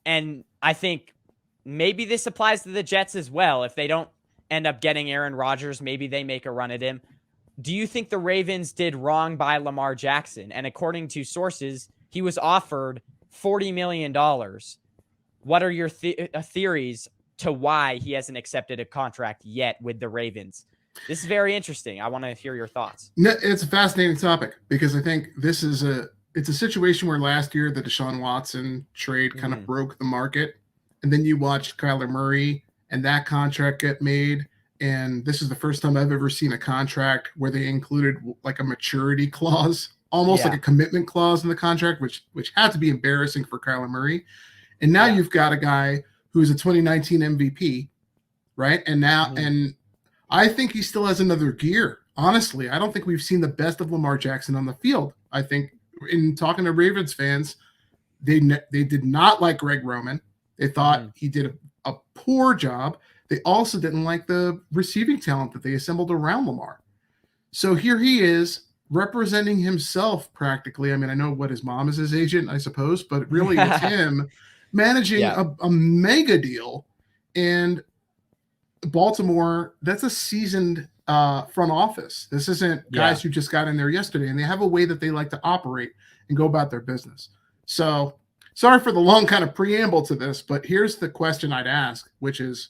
And I think maybe this applies to the Jets as well. If they don't end up getting Aaron Rodgers, maybe they make a run at him. Do you think the Ravens did wrong by Lamar Jackson? And according to sources, he was offered $40 million. What are your theories to why he hasn't accepted a contract yet with the Ravens? This is very interesting. I want to hear your thoughts. No, it's a fascinating topic because I think it's a situation where last year the Deshaun Watson trade kind of broke the market, and then you watched Kyler Murray and that contract get made. And this is the first time I've ever seen a contract where they included like a maturity clause, almost like a commitment clause in the contract, which had to be embarrassing for Kyler Murray. And now you've got a guy who's a 2019 MVP, right? And now, and I think he still has another gear. Honestly, I don't think we've seen the best of Lamar Jackson on the field. I think in talking to Ravens fans, they did not like Greg Roman. They thought he did a poor job. They also didn't like the receiving talent that they assembled around Lamar. So here he is representing himself practically. I mean, I know what his mom is his agent, I suppose, but really it's him managing a mega deal. And Baltimore, that's a seasoned front office. This isn't guys who just got in there yesterday, and they have a way that they like to operate and go about their business. So sorry for the long kind of preamble to this, but here's the question I'd ask, which is,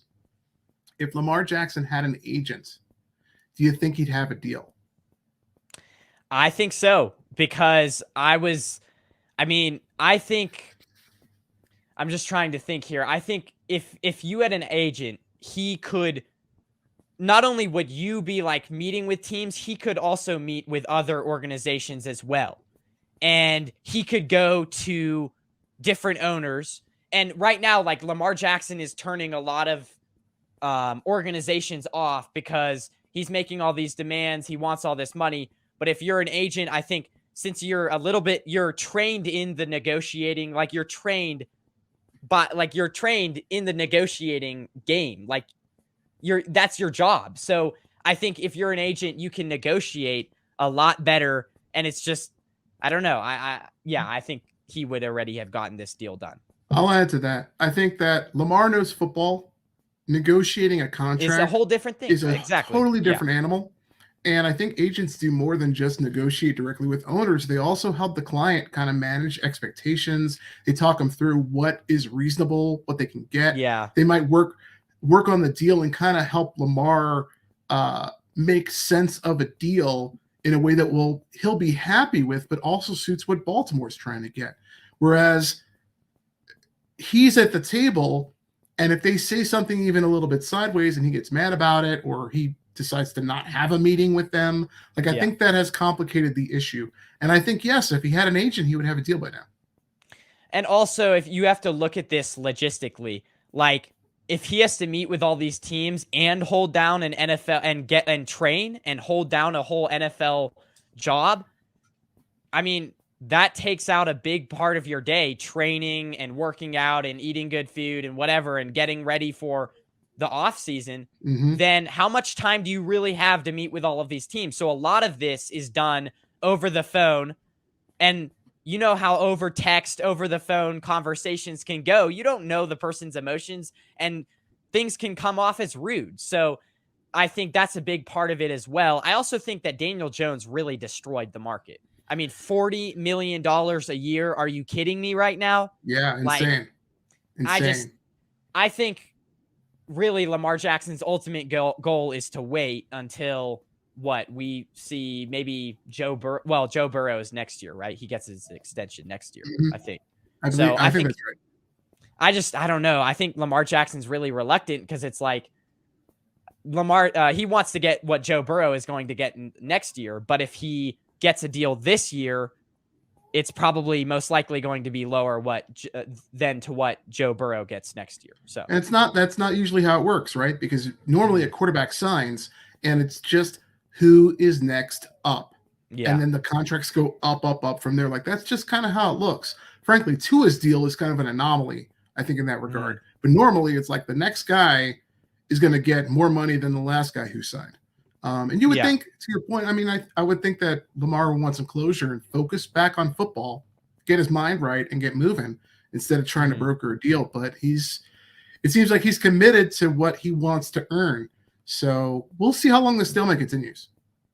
if Lamar Jackson had an agent, do you think he'd have a deal? I think so, because I'm just trying to think here. I think if you had an agent, he could, not only would you be like meeting with teams, he could also meet with other organizations as well. And he could go to different owners. And right now, like Lamar Jackson is turning a lot of organizations off because he's making all these demands. He wants all this money. But if you're an agent, I think since you're trained in the negotiating, like you're trained in the negotiating game. Like that's your job. So I think if you're an agent, you can negotiate a lot better. And it's just, I don't know. I think he would already have gotten this deal done. I'll add to that. I think that Lamar knows football. Negotiating a contract is a whole different thing. Is a totally different animal. And I think agents do more than just negotiate directly with owners. They also help the client kind of manage expectations. They talk them through what is reasonable, what they can get. Yeah. They might work on the deal and kind of help Lamar make sense of a deal in a way that he'll be happy with, but also suits what Baltimore's trying to get. Whereas he's at the table, and if they say something even a little bit sideways and he gets mad about it, or he decides to not have a meeting with them, I think that has complicated the issue. And I think, yes, if he had an agent, he would have a deal by now. And also, if you have to look at this logistically, like if he has to meet with all these teams and hold down an NFL and train and hold down a whole NFL job, I mean, that takes out a big part of your day, training and working out and eating good food and whatever, and getting ready for the off season. Then how much time do you really have to meet with all of these teams? So a lot of this is done over the phone, and you know how over text, over the phone conversations can go. You don't know the person's emotions, and things can come off as rude. So I think that's a big part of it as well. I also think that Daniel Jones really destroyed the market. I mean, $40 million a year. Are you kidding me right now? Yeah, insane. I think really Lamar Jackson's ultimate goal is to wait until we see maybe Joe Burrow. Well, Joe Burrow is next year, right? He gets his extension next year, I think. I think that's right. I don't know. I think Lamar Jackson's really reluctant because it's like Lamar, he wants to get what Joe Burrow is going to get next year. But if he gets a deal this year, it's probably most likely going to be lower than to what Joe Burrow gets next year. So and that's not usually how it works, right? Because normally a quarterback signs and it's just who is next up. Yeah. And then the contracts go up from there. Like that's just kind of how it looks. Frankly, Tua's deal is kind of an anomaly, I think, in that regard. But normally it's like the next guy is going to get more money than the last guy who signed. And you would think, to your point, I mean, I would think that Lamar would want some closure and focus back on football, get his mind right, and get moving. instead of trying to broker a deal. But it seems like he's committed to what he wants to earn. So we'll see how long the stalemate continues.